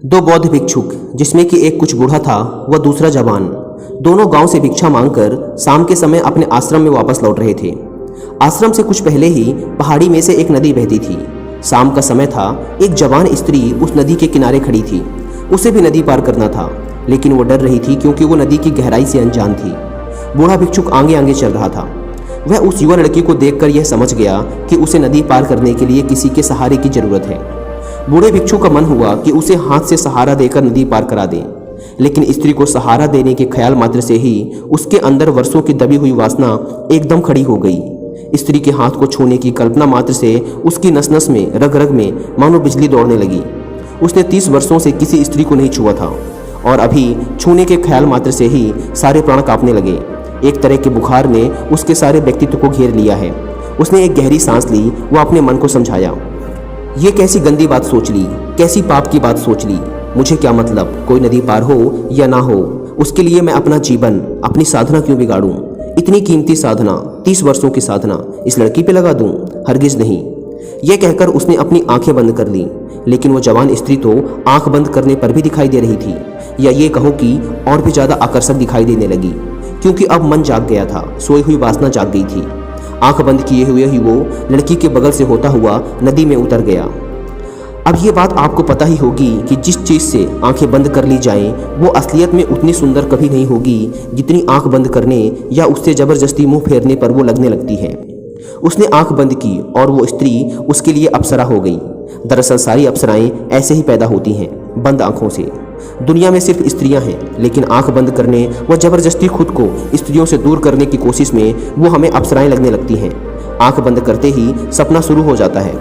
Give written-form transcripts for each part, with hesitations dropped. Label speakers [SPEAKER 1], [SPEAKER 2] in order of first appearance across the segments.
[SPEAKER 1] दो बौद्ध भिक्षुक, जिसमें कि एक कुछ बूढ़ा था व दूसरा जवान, दोनों गांव से भिक्षा मांगकर शाम के समय अपने आश्रम में वापस लौट रहे थे। आश्रम से कुछ पहले ही पहाड़ी में से एक नदी बहती थी। शाम का समय था। एक जवान स्त्री उस नदी के किनारे खड़ी थी। उसे भी नदी पार करना था, लेकिन वो डर रही थी क्योंकि वो नदी की गहराई से अनजान थी। बूढ़ा भिक्षुक आगे आगे चल रहा था। वह उस युवा लड़की को देखकर यह समझ गया कि उसे नदी पार करने के लिए किसी के सहारे की जरूरत है। बूढ़े भिक्षुक का मन हुआ कि उसे हाथ से सहारा देकर नदी पार करा दे, लेकिन स्त्री को सहारा देने के ख्याल मात्र से ही उसके अंदर वर्षों की दबी हुई वासना एकदम खड़ी हो गई। स्त्री के हाथ को छूने की कल्पना मात्र से उसकी नस नस में, रग रग में मानो बिजली दौड़ने लगी। उसने 30 वर्षों से किसी स्त्री को नहीं छुआ था और अभी छूने के ख्याल मात्र से ही सारे प्राण कांपने लगे। एक तरह के बुखार ने उसके सारे व्यक्तित्व को घेर लिया है। उसने एक गहरी सांस ली। वो अपने मन को समझाया, ये कैसी गंदी बात सोच ली, कैसी पाप की बात सोच ली। मुझे क्या मतलब, कोई नदी पार हो या ना हो, उसके लिए मैं अपना जीवन, अपनी साधना क्यों बिगाड़ूं? इतनी कीमती साधना, 30 वर्षों की साधना इस लड़की पे लगा दूं? हरगिज नहीं। यह कहकर उसने अपनी आंखें बंद कर ली, लेकिन वो जवान स्त्री तो आंख बंद करने पर भी दिखाई दे रही थी, या ये कहो कि और भी ज़्यादा आकर्षक दिखाई देने लगी, क्योंकि अब मन जाग गया था। सोई हुई वासना जाग गई थी। आंख बंद किए हुए ही वो लड़की के बगल से होता हुआ नदी में उतर गया। अब ये बात आपको पता ही होगी कि जिस चीज़ से आंखें बंद कर ली जाएं, वो असलियत में उतनी सुंदर कभी नहीं होगी जितनी आंख बंद करने या उससे ज़बरदस्ती मुंह फेरने पर वो लगने लगती है। उसने आंख बंद की और वो स्त्री उसके लिए अप्सरा हो गई। दरअसल सारी अप्सराएं ऐसे ही पैदा होती हैं, बंद आंखों से। दुनिया में सिर्फ स्त्रियां हैं, लेकिन आंख बंद करने व जबरदस्ती खुद को स्त्रियों से दूर करने की कोशिश में वो हमें अप्सराएं लगने लगती हैं। आंख बंद करते ही सपना शुरू हो जाता है।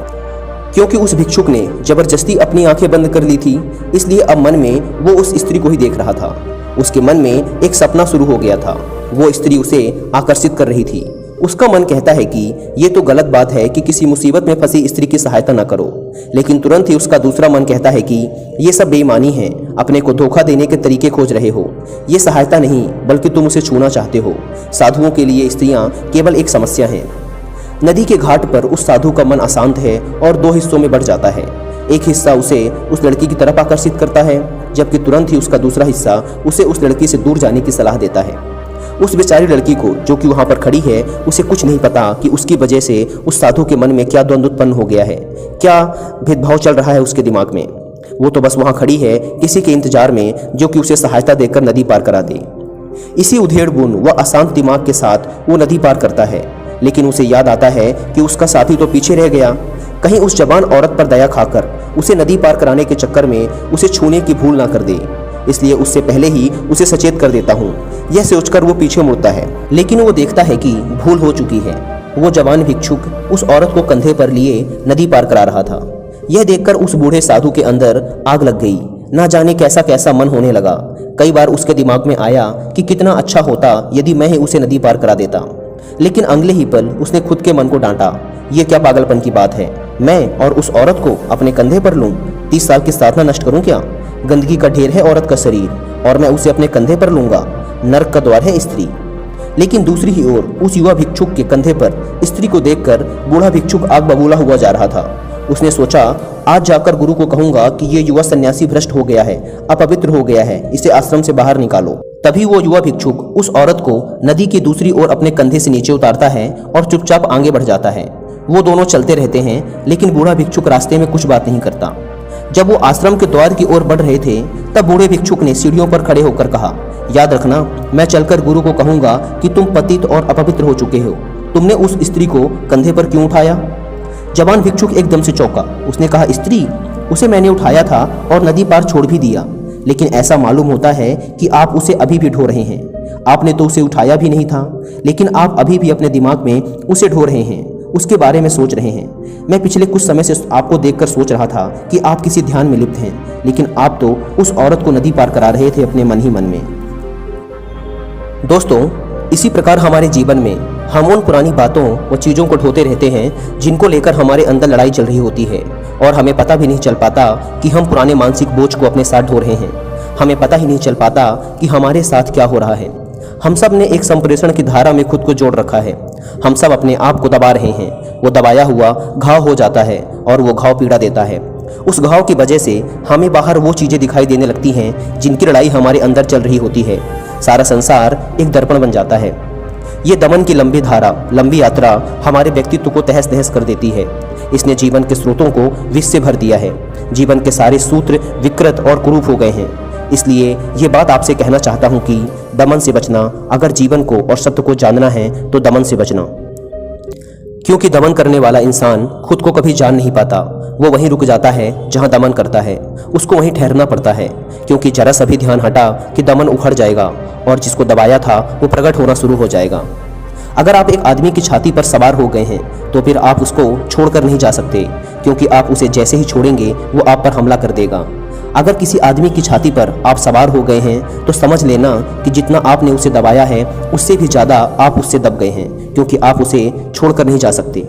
[SPEAKER 1] क्योंकि उस भिक्षुक ने जबरदस्ती अपनी आंखें बंद कर ली थी, इसलिए अब मन में वो उस स्त्री को ही देख रहा था। उसके मन में एक सपना शुरू हो गया था। वो स्त्री उसे आकर्षित कर रही थी। उसका मन कहता है कि ये तो गलत बात है कि किसी मुसीबत में फंसी स्त्री की सहायता न करो, लेकिन तुरंत ही उसका दूसरा मन कहता है कि ये सब बेईमानी है, अपने को धोखा देने के तरीके खोज रहे हो। ये सहायता नहीं, बल्कि तुम उसे छूना चाहते हो। साधुओं के लिए स्त्रियां केवल एक समस्या हैं। नदी के घाट पर उस साधु का मन अशांत है और 2 हिस्सों में बढ़ जाता है। एक हिस्सा उसे उस लड़की की तरफ आकर्षित करता है, जबकि तुरंत ही उसका दूसरा हिस्सा उसे उस लड़की से दूर जाने की सलाह देता है। उस बेचारी लड़की को, जो कि वहां पर खड़ी है, उसे कुछ नहीं पता कि उसकी वजह से उस साधु के मन में क्या द्वंद्व उत्पन्न हो गया है, क्या भेदभाव चल रहा है उसके दिमाग में। वो तो बस वहां खड़ी है किसी के इंतजार में, जो कि उसे सहायता देकर नदी पार करा दे। इसी उधेड़-बुन व अशांत दिमाग के साथ वो नदी पार करता है, लेकिन उसे याद आता है कि उसका साथी तो पीछे रह गया। कहीं उस जवान औरत पर दया खाकर उसे नदी पार कराने के चक्कर में उसे छूने की भूल ना कर दे, इसलिए उससे पहले ही उसे सचेत कर देता हूँ। यह सोचकर वो पीछे मुड़ता है, लेकिन वो देखता है कि भूल हो चुकी है। वो जवान भिक्षुक उस औरत को कंधे पर लिए नदी पार करा रहा था। यह देखकर उस बूढ़े साधु के अंदर आग लग गई। ना जाने कैसा कैसा मन होने लगा। कई बार उसके दिमाग में आया कि कितना अच्छा होता यदि मैं ही उसे नदी पार करा देता, लेकिन अगले ही पल उसने खुद के मन को डांटा। ये क्या पागलपन की बात है, मैं और उस औरत को अपने कंधे पर लूं? 30 साल की साधना नष्ट करूं क्या? गंदगी का ढेर है औरत का शरीर, और मैं उसे अपने कंधे पर लूंगा? नर्क का द्वार है स्त्री। लेकिन दूसरी ही ओर उस युवा भिक्षुक के कंधे पर स्त्री को देखकर बूढ़ा भिक्षुक आग बबूला हुआ जा रहा था। उसने सोचा, आज जाकर गुरु को कहूंगा कि ये युवा सन्यासी भ्रष्ट हो गया है, अपवित्र हो गया है, इसे आश्रम से बाहर निकालो। तभी वो युवा भिक्षुक उस औरत को नदी की दूसरी ओर अपने कंधे से नीचे उतारता है और चुपचाप आगे बढ़ जाता है। वो दोनों चलते रहते हैं, लेकिन बूढ़ा भिक्षुक रास्ते में कुछ बात नहीं करता। जब वो आश्रम के द्वार की ओर बढ़ रहे थे, तब बूढ़े भिक्षुक ने सीढ़ियों पर खड़े होकर कहा, याद रखना, मैं चलकर गुरु को कहूंगा कि तुम पतित और अपवित्र हो चुके हो। तुमने उस स्त्री को कंधे पर क्यों उठाया? जवान भिक्षुक एकदम से चौंका। उसने कहा, स्त्री? उसे मैंने उठाया था और नदी पार छोड़ भी दिया, लेकिन ऐसा मालूम होता है कि आप उसे अभी भी ढो रहे हैं। आपने तो उसे उठाया भी नहीं था, लेकिन आप अभी भी अपने दिमाग में उसे ढो रहे हैं, उसके बारे में सोच रहे हैं। मैं पिछले कुछ समय से आपको देखकर सोच रहा था कि आप किसी ध्यान में लिप्त हैं, लेकिन आप तो उस औरत को नदी पार करा रहे थे अपने मन ही मन में। दोस्तों, इसी प्रकार हमारे जीवन में हम उन पुरानी बातों व चीज़ों को ढोते रहते हैं जिनको लेकर हमारे अंदर लड़ाई चल रही होती है, और हमें पता भी नहीं चल पाता कि हम पुराने मानसिक बोझ को अपने साथ ढो रहे हैं। हमें पता ही नहीं चल पाता कि हमारे साथ क्या हो रहा है। हम सब ने एक संप्रेषण की धारा में खुद को जोड़ रखा है। हम सब अपने आप को दबा रहे हैं। वो दबाया हुआ घाव हो जाता है और वो घाव पीड़ा देता है। उस घाव की वजह से हमें बाहर वो चीज़ें दिखाई देने लगती हैं जिनकी लड़ाई हमारे अंदर चल रही होती है। सारा संसार एक दर्पण बन जाता है। ये दमन की लंबी धारा, लंबी यात्रा हमारे व्यक्तित्व को तहस नहस कर देती है। इसने जीवन के स्रोतों को विष से भर दिया है। जीवन के सारे सूत्र विकृत और कुरूप हो गए हैं। इसलिए ये बात आपसे कहना चाहता हूँ कि दमन से बचना, अगर जीवन को और सत्य को जानना है तो दमन से बचना। क्योंकि दमन करने वाला इंसान खुद को कभी जान नहीं पाता। वो वहीं रुक जाता है जहां दमन करता है। उसको वहीं ठहरना पड़ता है, क्योंकि जरा सा भी ध्यान हटा कि दमन उखड़ जाएगा और जिसको दबाया था वो प्रकट होना शुरू हो जाएगा। अगर आप एक आदमी की छाती पर सवार हो गए हैं तो फिर आप उसको छोड़कर नहीं जा सकते, क्योंकि आप उसे जैसे ही छोड़ेंगे वो आप पर हमला कर देगा। अगर किसी आदमी की छाती पर आप सवार हो गए हैं तो समझ लेना कि जितना आपने उसे दबाया है उससे भी ज़्यादा आप उससे दब गए हैं, क्योंकि आप उसे छोड़कर नहीं जा सकते।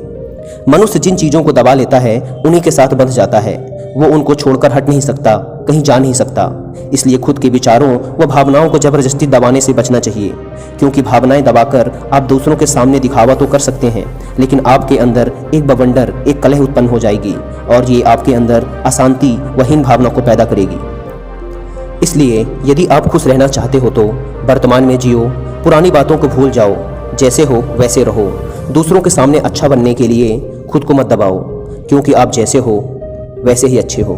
[SPEAKER 1] मनुष्य जिन चीज़ों को दबा लेता है उन्हीं के साथ बंध जाता है। वो उनको छोड़कर हट नहीं सकता, कहीं जा नहीं सकता। इसलिए खुद के विचारों व भावनाओं को जबरदस्ती दबाने से बचना चाहिए, क्योंकि भावनाएं दबाकर आप दूसरों के सामने दिखावा तो कर सकते हैं, लेकिन आपके अंदर एक बवंडर, एक कलह उत्पन्न हो जाएगी और ये आपके अंदर अशांति व हीन भावना को पैदा करेगी। इसलिए यदि आप खुश रहना चाहते हो तो वर्तमान में जियो, पुरानी बातों को भूल जाओ, जैसे हो वैसे रहो। दूसरों के सामने अच्छा बनने के लिए खुद को मत दबाओ, क्योंकि आप जैसे हो वैसे ही अच्छे हो।